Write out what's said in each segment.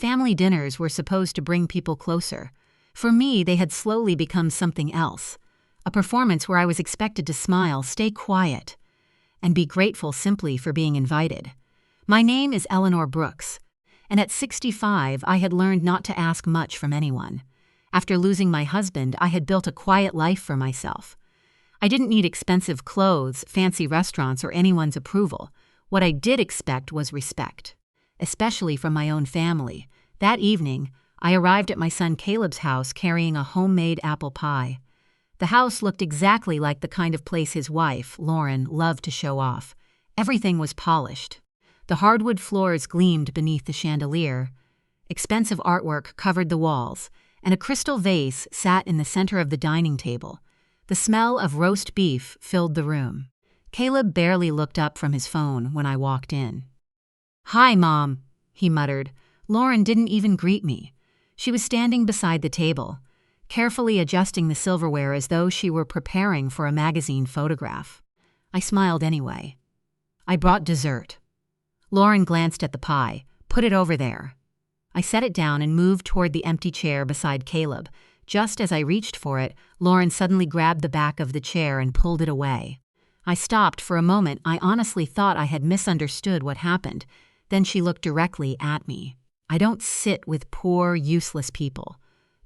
Family dinners were supposed to bring people closer. For me, they had slowly become something else. A performance where I was expected to smile, stay quiet, and be grateful simply for being invited. My name is Eleanor Brooks, and at 65, I had learned not to ask much from anyone. After losing my husband, I had built a quiet life for myself. I didn't need expensive clothes, fancy restaurants, or anyone's approval. What I did expect was respect, especially from my own family. That evening, I arrived at my son Caleb's house carrying a homemade apple pie. The house looked exactly like the kind of place his wife, Lauren, loved to show off. Everything was polished. The hardwood floors gleamed beneath the chandelier. Expensive artwork covered the walls, and a crystal vase sat in the center of the dining table. The smell of roast beef filled the room. Caleb barely looked up from his phone when I walked in. "Hi, Mom," he muttered. Lauren didn't even greet me. She was standing beside the table, carefully adjusting the silverware as though she were preparing for a magazine photograph. I smiled anyway. "I brought dessert." Lauren glanced at the pie. "Put it over there." I set it down and moved toward the empty chair beside Caleb. Just as I reached for it, Lauren suddenly grabbed the back of the chair and pulled it away. I stopped for a moment. I honestly thought I had misunderstood what happened. Then she looked directly at me. I don't sit with poor, useless people.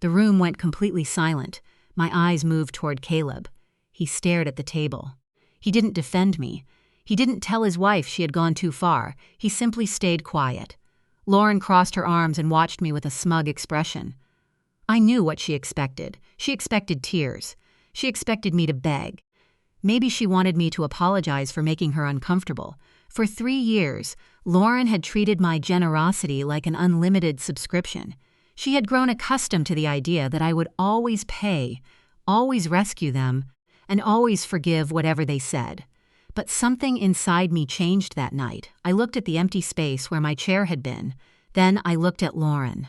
The room went completely silent. My eyes moved toward Caleb. He stared at the table. He didn't defend me. He didn't tell his wife she had gone too far. He simply stayed quiet. Lauren crossed her arms and watched me with a smug expression. I knew what she expected. She expected tears. She expected me to beg. Maybe she wanted me to apologize for making her uncomfortable. For 3 years, Lauren had treated my generosity like an unlimited subscription. She had grown accustomed to the idea that I would always pay, always rescue them, and always forgive whatever they said. But something inside me changed that night. I looked at the empty space where my chair had been. Then I looked at Lauren.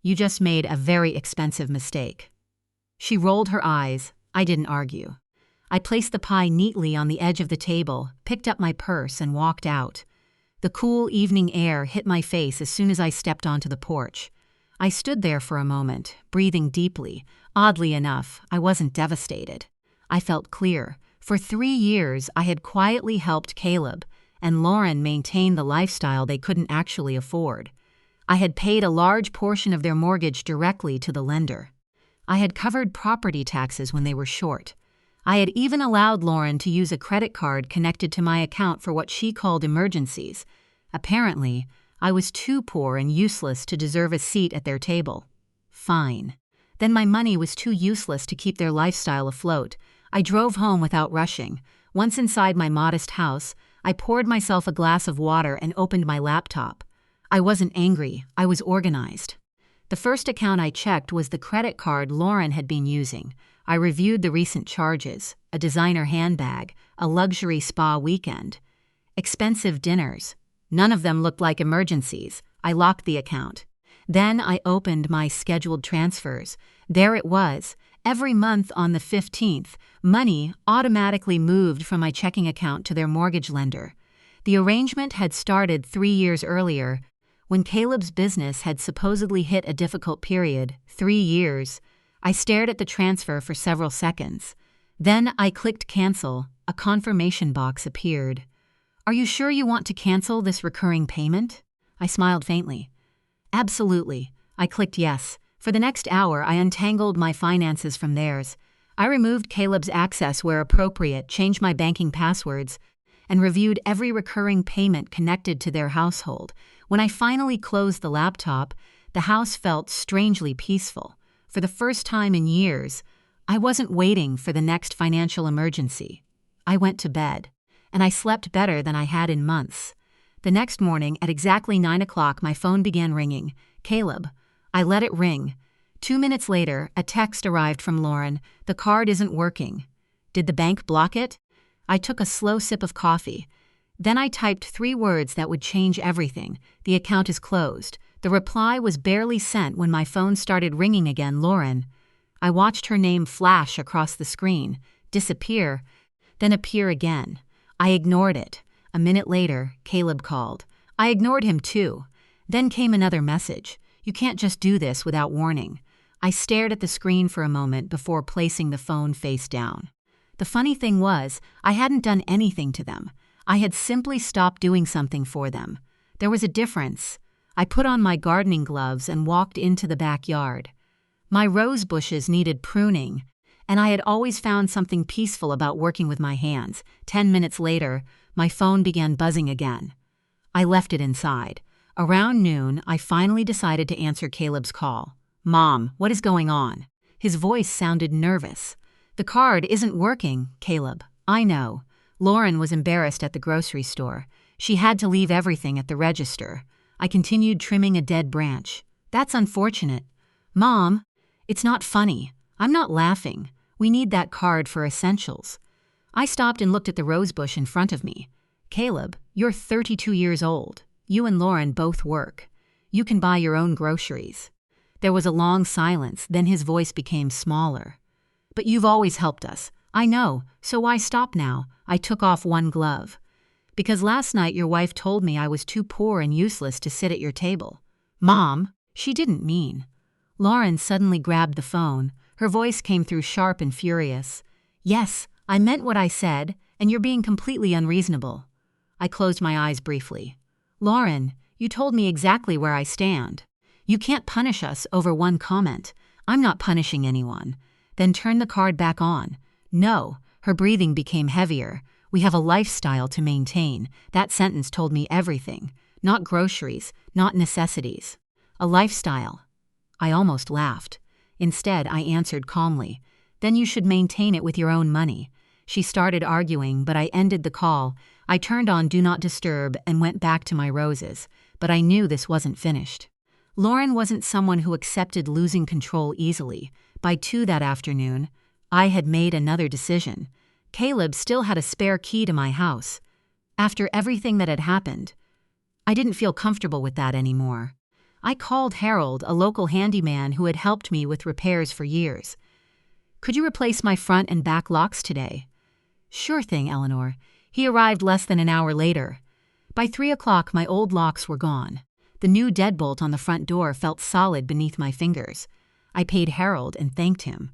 "You just made a very expensive mistake." She rolled her eyes. I didn't argue. I placed the pie neatly on the edge of the table, picked up my purse, and walked out. The cool evening air hit my face as soon as I stepped onto the porch. I stood there for a moment, breathing deeply. Oddly enough, I wasn't devastated. I felt clear. For 3 years, I had quietly helped Caleb and Lauren maintain the lifestyle they couldn't actually afford. I had paid a large portion of their mortgage directly to the lender. I had covered property taxes when they were short. I had even allowed Lauren to use a credit card connected to my account for what she called emergencies. Apparently, I was too poor and useless to deserve a seat at their table. Fine. Then my money was too useless to keep their lifestyle afloat. I drove home without rushing. Once inside my modest house, I poured myself a glass of water and opened my laptop. I wasn't angry. I was organized. The first account I checked was the credit card Lauren had been using. I reviewed the recent charges: a designer handbag, a luxury spa weekend, expensive dinners. None of them looked like emergencies. I locked the account. Then I opened my scheduled transfers. There it was. Every month on the 15th, money automatically moved from my checking account to their mortgage lender. The arrangement had started 3 years earlier, when Caleb's business had supposedly hit a difficult period. 3 years. I stared at the transfer for several seconds. Then I clicked cancel. A confirmation box appeared. "Are you sure you want to cancel this recurring payment?" I smiled faintly. "Absolutely." I clicked yes. For the next hour, I untangled my finances from theirs. I removed Caleb's access where appropriate, changed my banking passwords, and reviewed every recurring payment connected to their household. When I finally closed the laptop, the house felt strangely peaceful. For the first time in years, I wasn't waiting for the next financial emergency. I went to bed, and I slept better than I had in months. The next morning, at exactly 9 o'clock, my phone began ringing. "Caleb." I let it ring. 2 minutes later, a text arrived from Lauren. "The card isn't working." Did the bank block it? I took a slow sip of coffee. Then I typed 3 words that would change everything. "The account is closed." The reply was barely sent when my phone started ringing again. "Lauren." I watched her name flash across the screen, disappear, then appear again. I ignored it. A minute later, Caleb called. I ignored him too. Then came another message. You can't just do this without warning." I stared at the screen for a moment before placing the phone face down. The funny thing was, I hadn't done anything to them. I had simply stopped doing something for them. There was a difference. I put on my gardening gloves and walked into the backyard. My rose bushes needed pruning, and I had always found something peaceful about working with my hands. 10 minutes later, my phone began buzzing again. I left it inside. Around noon, I finally decided to answer Caleb's call. "Mom, what is going on?" His voice sounded nervous. "The card isn't working, Caleb." "I know." Lauren was embarrassed at the grocery store. She had to leave everything at the register. I continued trimming a dead branch. "That's unfortunate." "Mom, it's not funny. I'm not laughing. We need that card for essentials." I stopped and looked at the rose bush in front of me. "Caleb, you're 32 years old. You and Lauren both work. You can buy your own groceries." There was a long silence, then his voice became smaller. "But you've always helped us." "I know, so why stop now?" I took off one glove. "Because last night your wife told me I was too poor and useless to sit at your table." "Mom, she didn't mean." Lauren suddenly grabbed the phone. Her voice came through sharp and furious. "Yes, I meant what I said, and you're being completely unreasonable." I closed my eyes briefly. "Lauren, you told me exactly where I stand. You can't punish us over one comment." "I'm not punishing anyone." "Then turn the card back on." "No." Her breathing became heavier. "We have a lifestyle to maintain." That sentence told me everything. Not groceries, not necessities. A lifestyle. I almost laughed. Instead, I answered calmly. "Then you should maintain it with your own money." She started arguing, but I ended the call. I turned on Do Not Disturb and went back to my roses, but I knew this wasn't finished. Lauren wasn't someone who accepted losing control easily. By 2 that afternoon, I had made another decision. Caleb still had a spare key to my house. After everything that had happened, I didn't feel comfortable with that anymore. I called Harold, a local handyman who had helped me with repairs for years. "Could you replace my front and back locks today?" "Sure thing, Eleanor." He arrived less than an hour later. By 3 o'clock, my old locks were gone. The new deadbolt on the front door felt solid beneath my fingers. I paid Harold and thanked him.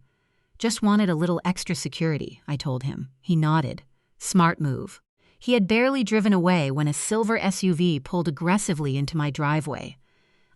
"Just wanted a little extra security," I told him. He nodded. Smart move. He had barely driven away when a silver SUV pulled aggressively into my driveway.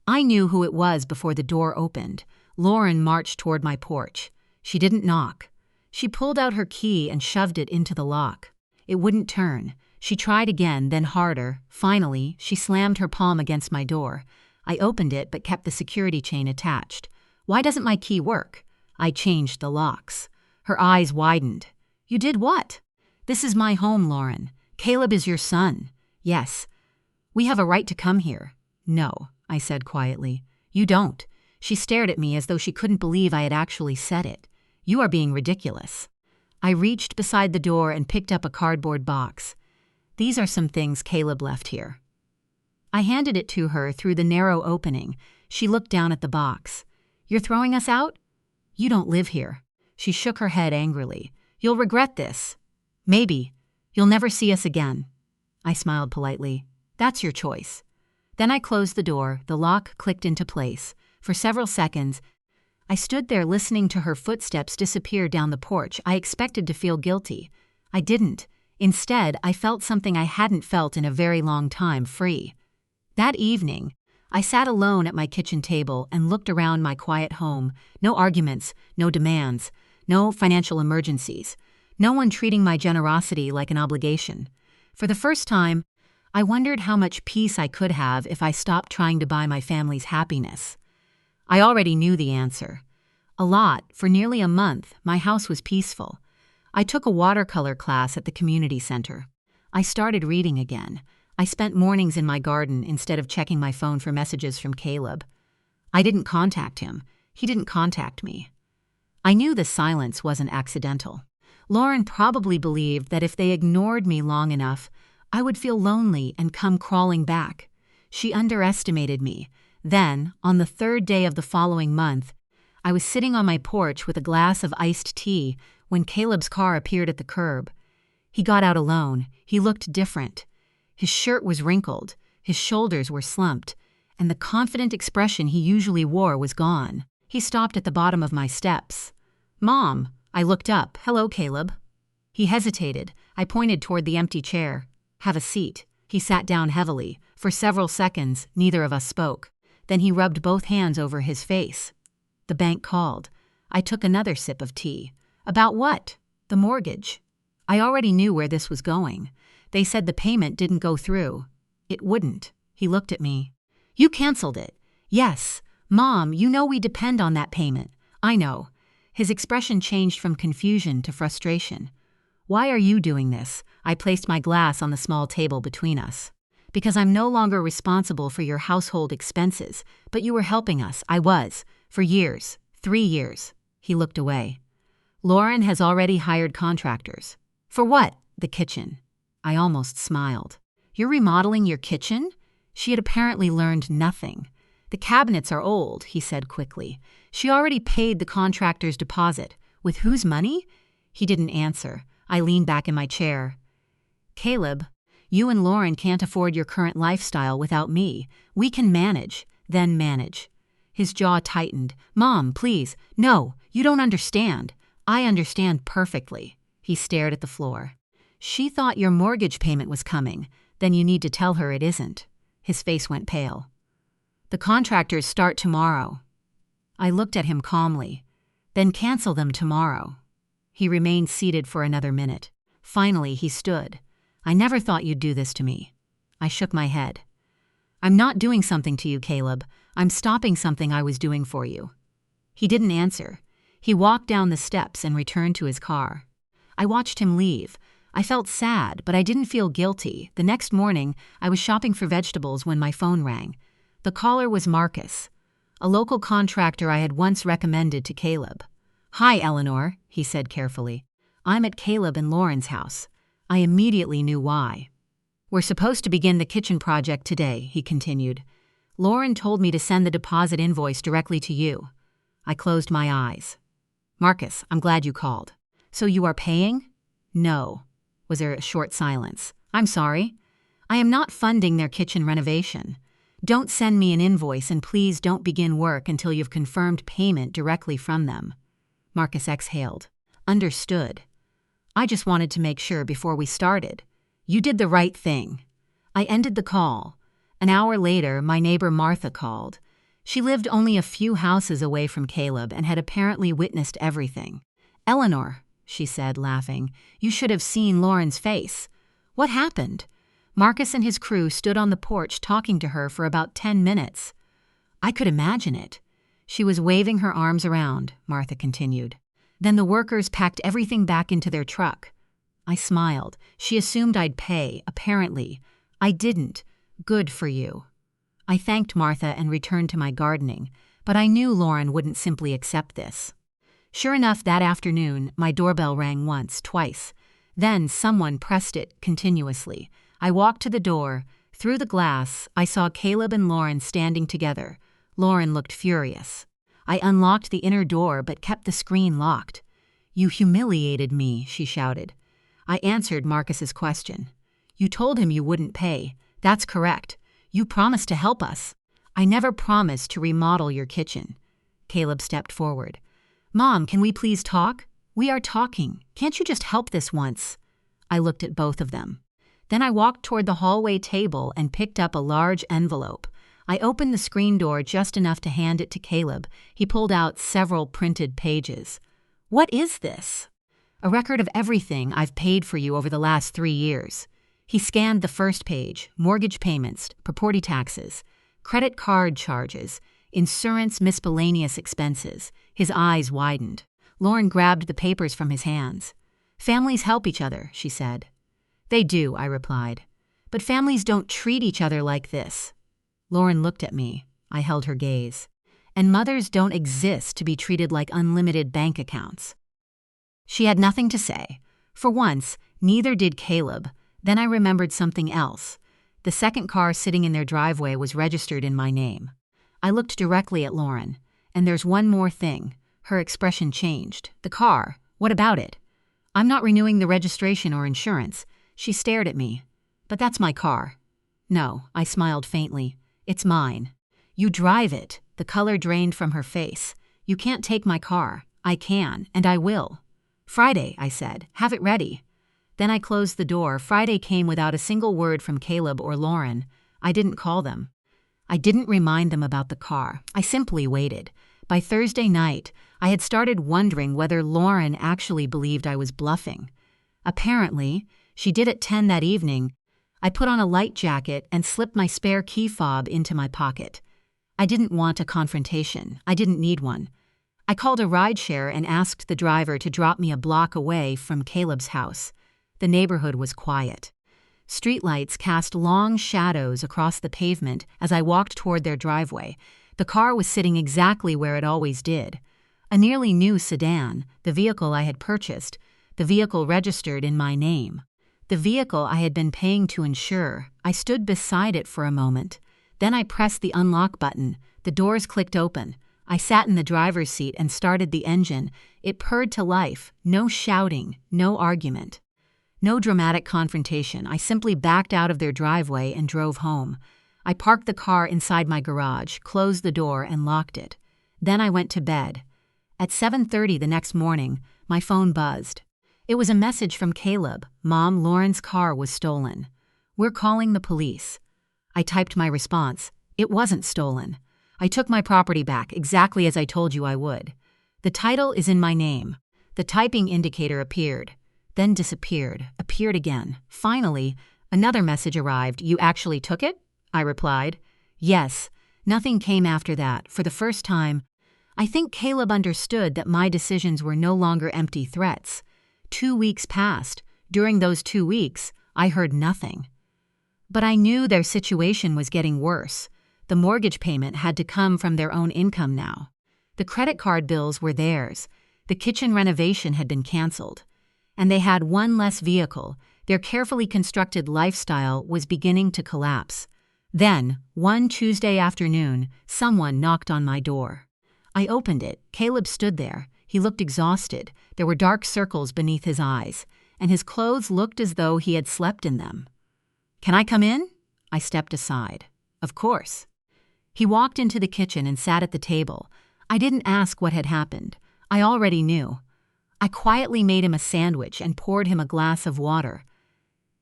I knew who it was before the door opened. Lauren marched toward my porch. She didn't knock. She pulled out her key and shoved it into the lock. It wouldn't turn. She tried again, then harder. Finally, she slammed her palm against my door. I opened it but kept the security chain attached. "Why doesn't my key work?" I changed the locks. Her eyes widened. "You did what?" "This is my home, Lauren. Caleb is your son." "Yes." "We have a right to come here." "No," I said quietly. "You don't." She stared at me as though she couldn't believe I had actually said it. "You are being ridiculous." I reached beside the door and picked up a cardboard box. "These are some things Caleb left here." I handed it to her through the narrow opening. She looked down at the box. "You're throwing us out?" "You don't live here." She shook her head angrily. "You'll regret this." "Maybe. You'll never see us again." I smiled politely. "That's your choice." Then I closed the door. The lock clicked into place. For several seconds, I stood there listening to her footsteps disappear down the porch. I expected to feel guilty. I didn't. Instead, I felt something I hadn't felt in a very long time, free. That evening, I sat alone at my kitchen table and looked around my quiet home. No arguments, no demands, no financial emergencies. No one treating my generosity like an obligation. For the first time, I wondered how much peace I could have if I stopped trying to buy my family's happiness. I already knew the answer. A lot. For nearly a month, my house was peaceful. I took a watercolor class at the community center. I started reading again. I spent mornings in my garden instead of checking my phone for messages from Caleb. I didn't contact him. He didn't contact me. I knew the silence wasn't accidental. Lauren probably believed that if they ignored me long enough, I would feel lonely and come crawling back. She underestimated me. Then, on the 3rd day of the following month, I was sitting on my porch with a glass of iced tea when Caleb's car appeared at the curb. He got out alone. He looked different. His shirt was wrinkled. His shoulders were slumped. and the confident expression he usually wore was gone. He stopped at the bottom of my steps. "Mom," I looked up. "Hello, Caleb." He hesitated. I pointed toward the empty chair. "Have a seat." He sat down heavily. For several seconds, neither of us spoke. Then he rubbed both hands over his face. The bank called. I took another sip of tea. "About what?" "The mortgage." I already knew where this was going. They said the payment didn't go through. It wouldn't. He looked at me. "You canceled it." "Yes. Mom, you know we depend on that payment." "I know." His expression changed from confusion to frustration. "Why are you doing this?" I placed my glass on the small table between us. "Because I'm no longer responsible for your household expenses, but you were helping us." "I was. For years. 3 years." He looked away. "Lauren has already hired contractors." "For what?" "The kitchen." I almost smiled. "You're remodeling your kitchen?" She had apparently learned nothing. "The cabinets are old," he said quickly. "She already paid the contractor's deposit." "With whose money?" He didn't answer. I leaned back in my chair. "Caleb, you and Lauren can't afford your current lifestyle without me. We can manage, then manage." His jaw tightened. "Mom, please." "No, you don't understand." "I understand perfectly." He stared at the floor. "She thought your mortgage payment was coming. Then you need to tell her it isn't." His face went pale. "The contractors start tomorrow." I looked at him calmly. "Then cancel them tomorrow." He remained seated for another minute. Finally, he stood. "I never thought you'd do this to me." I shook my head. "I'm not doing something to you, Caleb. I'm stopping something I was doing for you." He didn't answer. He walked down the steps and returned to his car. I watched him leave. I felt sad, but I didn't feel guilty. The next morning, I was shopping for vegetables when my phone rang. The caller was Marcus, a local contractor I had once recommended to Caleb. "Hi, Eleanor," he said carefully. "I'm at Caleb and Lauren's house." I immediately knew why. "We're supposed to begin the kitchen project today," he continued. "Lauren told me to send the deposit invoice directly to you." I closed my eyes. "Marcus, I'm glad you called." "So you are paying?" "No." Was there a short silence? "I'm sorry. I am not funding their kitchen renovation. Don't send me an invoice, and please don't begin work until you've confirmed payment directly from them." Marcus exhaled. "Understood. I just wanted to make sure before we started." "You did the right thing." I ended the call. An hour later, my neighbor Martha called. She lived only a few houses away from Caleb and had apparently witnessed everything. "Eleanor," she said, laughing, "you should have seen Lauren's face." "What happened?" "Marcus and his crew stood on the porch talking to her for about 10 minutes. I could imagine it. She was waving her arms around," Martha continued. "Then the workers packed everything back into their truck." I smiled. She assumed I'd pay, apparently. I didn't. Good for you. I thanked Martha and returned to my gardening, but I knew Lauren wouldn't simply accept this. Sure enough, that afternoon, my doorbell rang once, twice. Then someone pressed it continuously. I walked to the door. Through the glass, I saw Caleb and Lauren standing together. Lauren looked furious. I unlocked the inner door but kept the screen locked. "You humiliated me," she shouted. I answered Marcus's question. "You told him you wouldn't pay." "That's correct. You promised to help us." "I never promised to remodel your kitchen." Caleb stepped forward. "Mom, can we please talk?" "We are talking. Can't you just help this once?" I looked at both of them. Then I walked toward the hallway table and picked up a large envelope. I opened the screen door just enough to hand it to Caleb. He pulled out several printed pages. "What is this?" "A record of everything I've paid for you over the last 3 years." He scanned the first page: mortgage payments, property taxes, credit card charges, insurance, miscellaneous expenses. His eyes widened. Lauren grabbed the papers from his hands. "Families help each other," she said. "They do," I replied. "But families don't treat each other like this." Lauren looked at me. I held her gaze. "And mothers don't exist to be treated like unlimited bank accounts." She had nothing to say. For once, neither did Caleb. Then I remembered something else. The second car sitting in their driveway was registered in my name. I looked directly at Lauren. "And there's one more thing." Her expression changed. "The car. What about it?" "I'm not renewing the registration or insurance." She stared at me. "But that's my car." "No," I smiled faintly. "It's mine." "You drive it." The color drained from her face. "You can't take my car." "I can, and I will." "Friday," I said. "Have it ready." Then I closed the door. Friday came without a single word from Caleb or Lauren. I didn't call them. I didn't remind them about the car. I simply waited. By Thursday night, I had started wondering whether Lauren actually believed I was bluffing. Apparently, she did at 10 that evening. I put on a light jacket and slipped my spare key fob into my pocket. I didn't want a confrontation. I didn't need one. I called a rideshare and asked the driver to drop me a block away from Caleb's house. The neighborhood was quiet. Streetlights cast long shadows across the pavement as I walked toward their driveway. The car was sitting exactly where it always did. A nearly new sedan, the vehicle I had purchased, the vehicle registered in my name. The vehicle I had been paying to insure. I stood beside it for a moment. Then I pressed the unlock button. The doors clicked open. I sat in the driver's seat and started the engine. It purred to life. No shouting, no argument. No dramatic confrontation. I simply backed out of their driveway and drove home. I parked the car inside my garage, closed the door, and locked it. Then I went to bed. At 7:30 the next morning, my phone buzzed. It was a message from Caleb. "Mom, Lauren's car was stolen. We're calling the police." I typed my response. "It wasn't stolen. I took my property back exactly as I told you I would. The title is in my name." The typing indicator appeared, then disappeared, appeared again. Finally, another message arrived. "You actually took it?" I replied. "Yes." Nothing came after that. For the first time, I think Caleb understood that my decisions were no longer empty threats. 2 weeks passed. During those 2 weeks, I heard nothing. But I knew their situation was getting worse. The mortgage payment had to come from their own income now. The credit card bills were theirs. The kitchen renovation had been canceled. And they had one less vehicle. Their carefully constructed lifestyle was beginning to collapse. Then, one Tuesday afternoon, someone knocked on my door. I opened it. Caleb stood there. He looked exhausted. There were dark circles beneath his eyes, and his clothes looked as though he had slept in them. "Can I come in?" I stepped aside. "Of course." He walked into the kitchen and sat at the table. I didn't ask what had happened. I already knew. I quietly made him a sandwich and poured him a glass of water.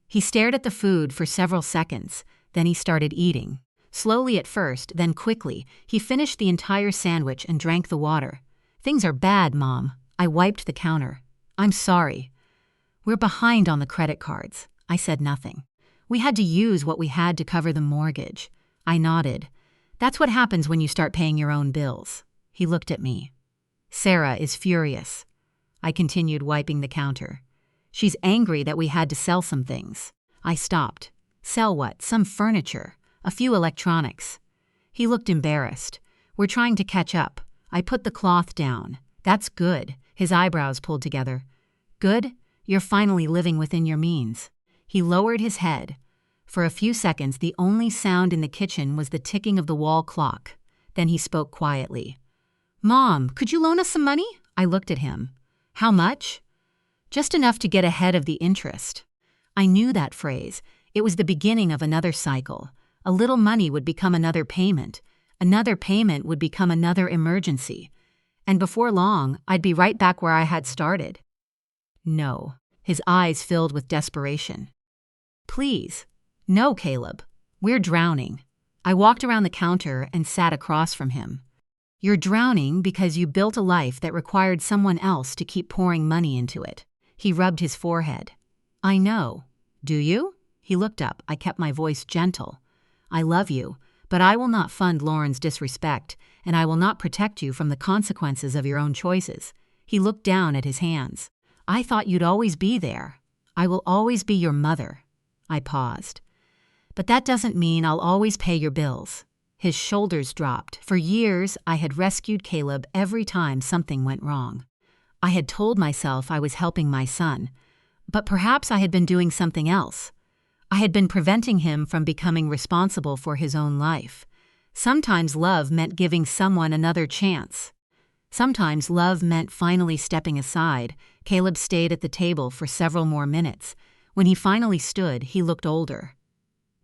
He stared at the food for several seconds. Then he started eating. Slowly at first, then quickly, he finished the entire sandwich and drank the water. "Things are bad, Mom." I wiped the counter. "I'm sorry. We're behind on the credit cards." I said nothing. "We had to use what we had to cover the mortgage." I nodded. "That's what happens when you start paying your own bills." He looked at me. "Sarah is furious." I continued wiping the counter. "She's angry that we had to sell some things." I stopped. "Sell what? Some furniture. A few electronics." He looked embarrassed. "We're trying to catch up." I put the cloth down. "That's good." His eyebrows pulled together. "Good? You're finally living within your means." He lowered his head. For a few seconds, the only sound in the kitchen was the ticking of the wall clock. Then he spoke quietly. "Mom, could you loan us some money?" I looked at him. "How much?" "Just enough to get ahead of the interest." I knew that phrase. It was the beginning of another cycle. A little money would become another payment. Another payment would become another emergency. And before long, I'd be right back where I had started. "No." His eyes filled with desperation. "Please." "No, Caleb. We're drowning." I walked around the counter and sat across from him. "You're drowning because you built a life that required someone else to keep pouring money into it." He rubbed his forehead. "I know. Do you?" He looked up. I kept my voice gentle. "I love you, but I will not fund Lauren's disrespect, and I will not protect you from the consequences of your own choices." He looked down at his hands. "I thought you'd always be there." "I will always be your mother." I paused. "But that doesn't mean I'll always pay your bills." His shoulders dropped. For years, I had rescued Caleb every time something went wrong. I had told myself I was helping my son, but perhaps I had been doing something else. I had been preventing him from becoming responsible for his own life. Sometimes love meant giving someone another chance. Sometimes love meant finally stepping aside. Caleb stayed at the table for several more minutes. When he finally stood, he looked older.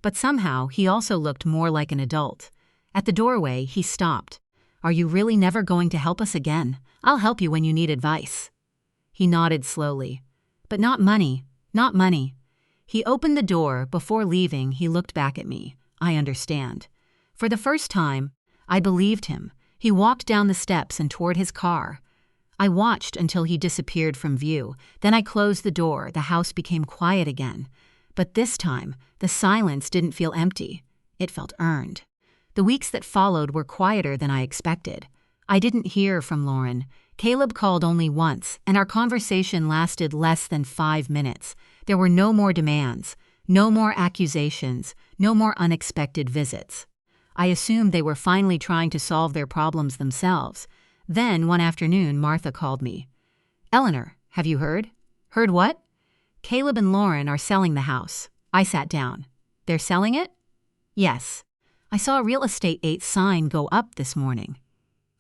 But somehow, he also looked more like an adult. At the doorway, he stopped. "Are you really never going to help us again? I'll help you when you need advice." He nodded slowly. "But not money, not money." He opened the door. Before leaving, he looked back at me. "I understand." For the first time, I believed him. He walked down the steps and toward his car. I watched until he disappeared from view. Then I closed the door. The house became quiet again. But this time, the silence didn't feel empty. It felt earned. The weeks that followed were quieter than I expected. I didn't hear from Lauren. Caleb called only once, and our conversation lasted less than 5 minutes. There were no more demands, no more accusations, no more unexpected visits. I assumed they were finally trying to solve their problems themselves. Then, one afternoon, Martha called me. "Eleanor, have you heard?" "Heard what?" "Caleb and Lauren are selling the house." I sat down. "They're selling it?" "Yes. I saw a real estate sign go up this morning."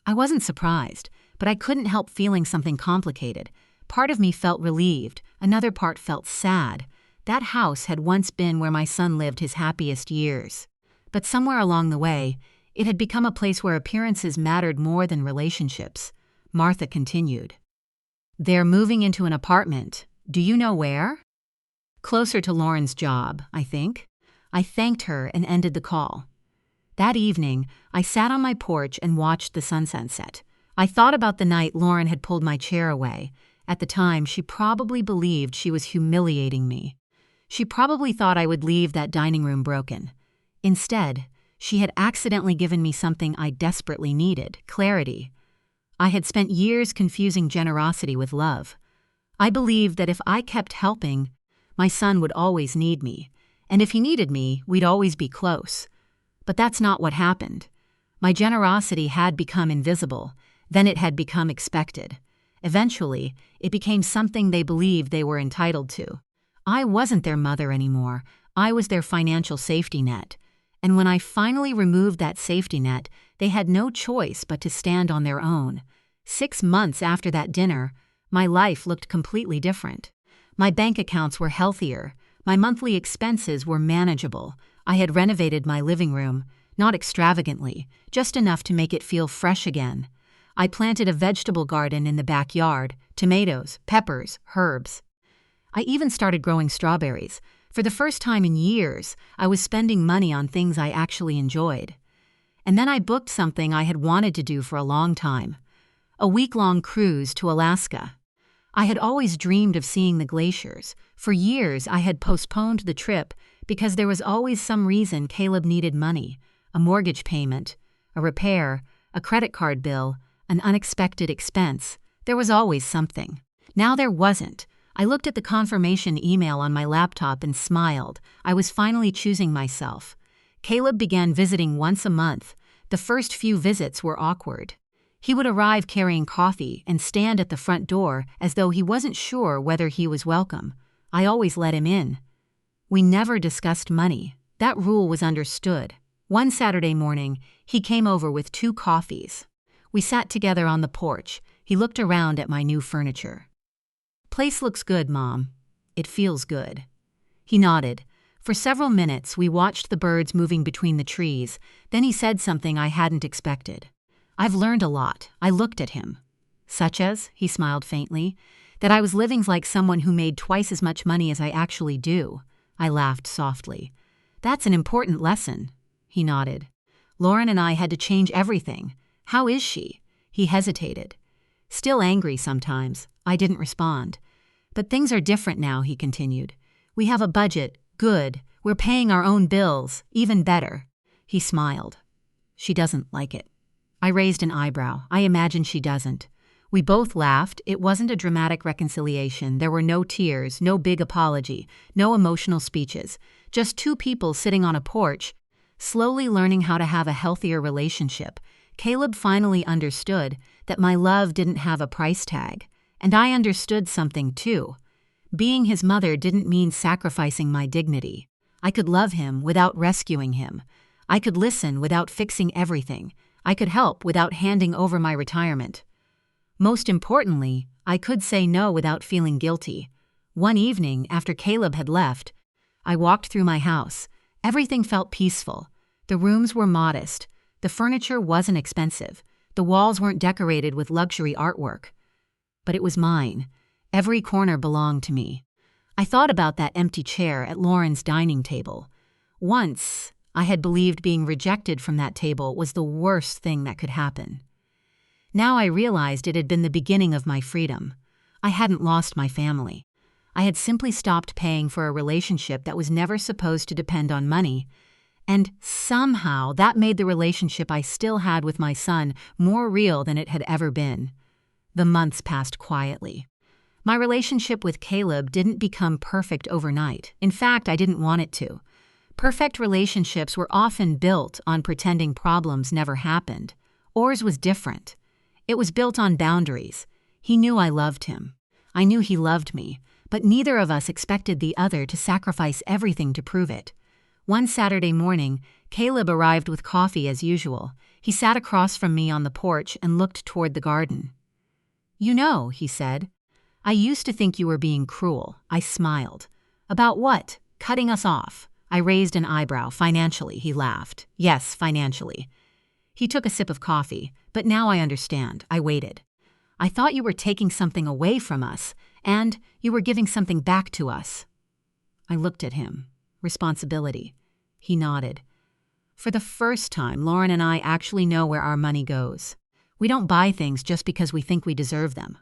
I wasn't surprised, but I couldn't help feeling something complicated. Part of me felt relieved, another part felt sad. That house had once been where my son lived his happiest years. But somewhere along the way, it had become a place where appearances mattered more than relationships. Martha continued. "They're moving into an apartment. Do you know where?" "Closer to Lauren's job, I think." I thanked her and ended the call. That evening, I sat on my porch and watched the sunset set. I thought about the night Lauren had pulled my chair away. At the time, she probably believed she was humiliating me. She probably thought I would leave that dining room broken. Instead, she had accidentally given me something I desperately needed: clarity. I had spent years confusing generosity with love. I believed that if I kept helping, my son would always need me, and if he needed me, we'd always be close. But that's not what happened. My generosity had become invisible, then it had become expected. Eventually, it became something they believed they were entitled to. I wasn't their mother anymore. I was their financial safety net. And when I finally removed that safety net, they had no choice but to stand on their own. 6 months after that dinner, my life looked completely different. My bank accounts were healthier. My monthly expenses were manageable. I had renovated my living room, not extravagantly, just enough to make it feel fresh again. I planted a vegetable garden in the backyard, tomatoes, peppers, herbs. I even started growing strawberries. For the first time in years, I was spending money on things I actually enjoyed. And then I booked something I had wanted to do for a long time: a week-long cruise to Alaska. I had always dreamed of seeing the glaciers. For years, I had postponed the trip because there was always some reason Caleb needed money: a mortgage payment, a repair, a credit card bill, an unexpected expense. There was always something. Now there wasn't. I looked at the confirmation email on my laptop and smiled. I was finally choosing myself. Caleb began visiting once a month. The first few visits were awkward. He would arrive carrying coffee and stand at the front door as though he wasn't sure whether he was welcome. I always let him in. We never discussed money. That rule was understood. One Saturday morning, he came over with 2 coffees. We sat together on the porch. He looked around at my new furniture. "Place looks good, Mom. It feels good." He nodded. For several minutes, we watched the birds moving between the trees. Then he said something I hadn't expected. "I've learned a lot." I looked at him. "Such as?" He smiled faintly. "That I was living like someone who made twice as much money as I actually do." I laughed softly. "That's an important lesson." He nodded. "Lauren and I had to change everything. How is she?" He hesitated. "Still angry sometimes." I didn't respond. "But things are different now," he continued. "We have a budget. Good. We're paying our own bills. Even better." He smiled. "She doesn't like it." I raised an eyebrow. "I imagine she doesn't." We both laughed. It wasn't a dramatic reconciliation. There were no tears, no big apology, no emotional speeches. Just 2 people sitting on a porch, slowly learning how to have a healthier relationship. Caleb finally understood that my love didn't have a price tag. And I understood something too. Being his mother didn't mean sacrificing my dignity. I could love him without rescuing him. I could listen without fixing everything. I could help without handing over my retirement. Most importantly, I could say no without feeling guilty. One evening, after Caleb had left, I walked through my house. Everything felt peaceful. The rooms were modest. The furniture wasn't expensive. The walls weren't decorated with luxury artwork. But it was mine. Every corner belonged to me. I thought about that empty chair at Lauren's dining table. Once, I had believed being rejected from that table was the worst thing that could happen. Now I realized it had been the beginning of my freedom. I hadn't lost my family. I had simply stopped paying for a relationship that was never supposed to depend on money, and somehow that made the relationship I still had with my son more real than it had ever been. The months passed quietly. My relationship with Caleb didn't become perfect overnight. In fact, I didn't want it to. Perfect relationships were often built on pretending problems never happened. Ours was different. It was built on boundaries. He knew I loved him. I knew he loved me, but neither of us expected the other to sacrifice everything to prove it. One Saturday morning, Caleb arrived with coffee as usual. He sat across from me on the porch and looked toward the garden. "You know," he said, "I used to think you were being cruel." I smiled. "About what? Cutting us off?" I raised an eyebrow. "Financially," he laughed. "Yes, financially." He took a sip of coffee. "But now I understand." I waited. "I thought you were taking something away from us, and you were giving something back to us." I looked at him. Responsibility. He nodded. "For the first time, Lauren and I actually know where our money goes. We don't buy things just because we think we deserve them.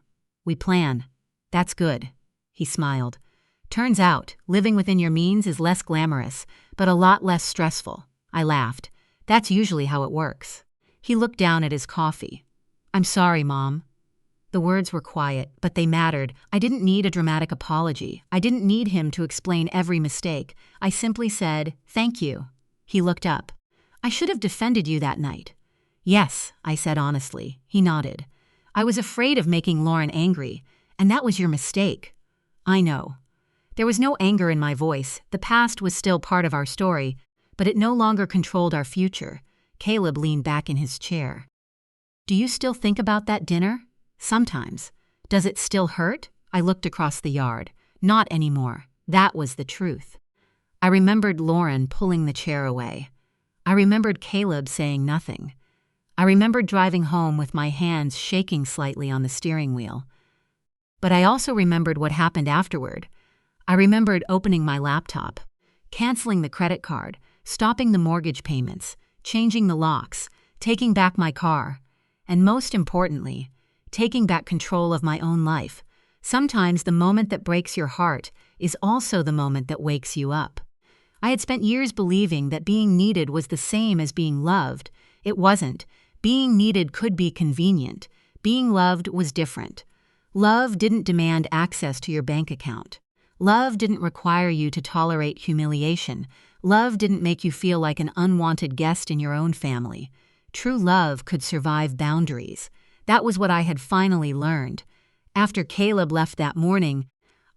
We plan. That's good." He smiled. "Turns out, living within your means is less glamorous, but a lot less stressful." I laughed. "That's usually how it works." He looked down at his coffee. "I'm sorry, Mom." The words were quiet, but they mattered. I didn't need a dramatic apology. I didn't need him to explain every mistake. I simply said, "Thank you." He looked up. "I should have defended you that night." "Yes," I said honestly. He nodded. "I was afraid of making Lauren angry, and that was your mistake." "I know." There was no anger in my voice. The past was still part of our story, but it no longer controlled our future. Caleb leaned back in his chair. "Do you still think about that dinner?" "Sometimes." "Does it still hurt?" I looked across the yard. "Not anymore." That was the truth. I remembered Lauren pulling the chair away. I remembered Caleb saying nothing. I remembered driving home with my hands shaking slightly on the steering wheel. But I also remembered what happened afterward. I remembered opening my laptop, canceling the credit card, stopping the mortgage payments, changing the locks, taking back my car, and most importantly, taking back control of my own life. Sometimes the moment that breaks your heart is also the moment that wakes you up. I had spent years believing that being needed was the same as being loved. It wasn't. Being needed could be convenient. Being loved was different. Love didn't demand access to your bank account. Love didn't require you to tolerate humiliation. Love didn't make you feel like an unwanted guest in your own family. True love could survive boundaries. That was what I had finally learned. After Caleb left that morning,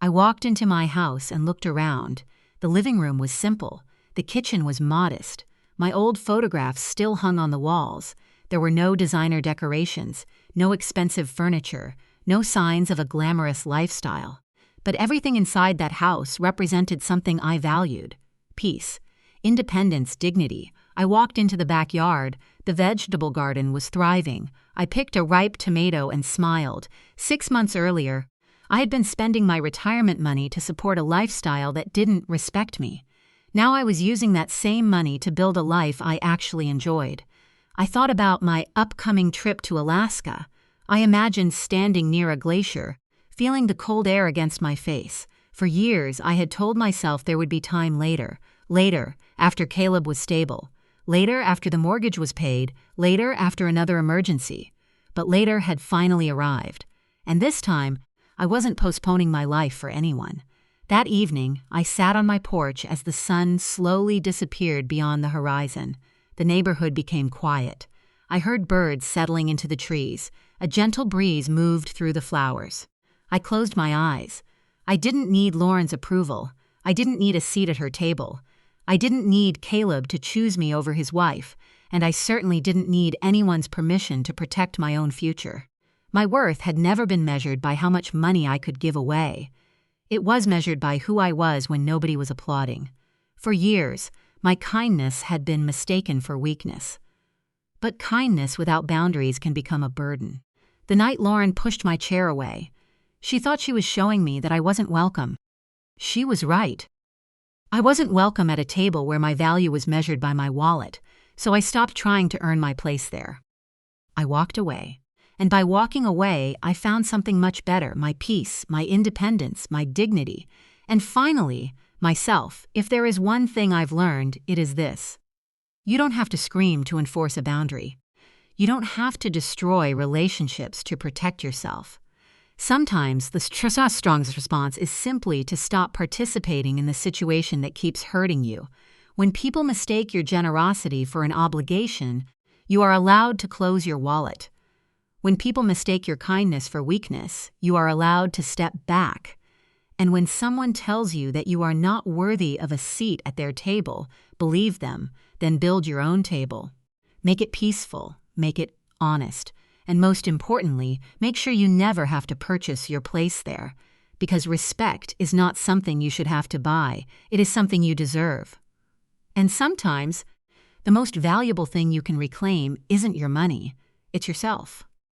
I walked into my house and looked around. The living room was simple. The kitchen was modest. My old photographs still hung on the walls. There were no designer decorations, no expensive furniture, no signs of a glamorous lifestyle. But everything inside that house represented something I valued: peace, independence, dignity. I walked into the backyard. The vegetable garden was thriving. I picked a ripe tomato and smiled. 6 months earlier, I had been spending my retirement money to support a lifestyle that didn't respect me. Now I was using that same money to build a life I actually enjoyed. I thought about my upcoming trip to Alaska. I imagined standing near a glacier, feeling the cold air against my face. For years, I had told myself there would be time later. Later, after Caleb was stable. Later, after the mortgage was paid. Later, after another emergency. But later had finally arrived. And this time, I wasn't postponing my life for anyone. That evening, I sat on my porch as the sun slowly disappeared beyond the horizon. The neighborhood became quiet. I heard birds settling into the trees. A gentle breeze moved through the flowers. I closed my eyes. I didn't need Lauren's approval. I didn't need a seat at her table. I didn't need Caleb to choose me over his wife, and I certainly didn't need anyone's permission to protect my own future. My worth had never been measured by how much money I could give away. It was measured by who I was when nobody was applauding. For years, my kindness had been mistaken for weakness. But kindness without boundaries can become a burden. The night Lauren pushed my chair away, she thought she was showing me that I wasn't welcome. She was right. I wasn't welcome at a table where my value was measured by my wallet, so I stopped trying to earn my place there. I walked away, and by walking away, I found something much better: my peace, my independence, my dignity, and finally, myself. If there is one thing I've learned, it is this: you don't have to scream to enforce a boundary. You don't have to destroy relationships to protect yourself. Sometimes the strongest response is simply to stop participating in the situation that keeps hurting you. When people mistake your generosity for an obligation, you are allowed to close your wallet. When people mistake your kindness for weakness, you are allowed to step back. And when someone tells you that you are not worthy of a seat at their table, believe them, then build your own table. Make it peaceful, make it honest, and most importantly, make sure you never have to purchase your place there, because respect is not something you should have to buy, it is something you deserve. And sometimes, the most valuable thing you can reclaim isn't your money, it's yourself.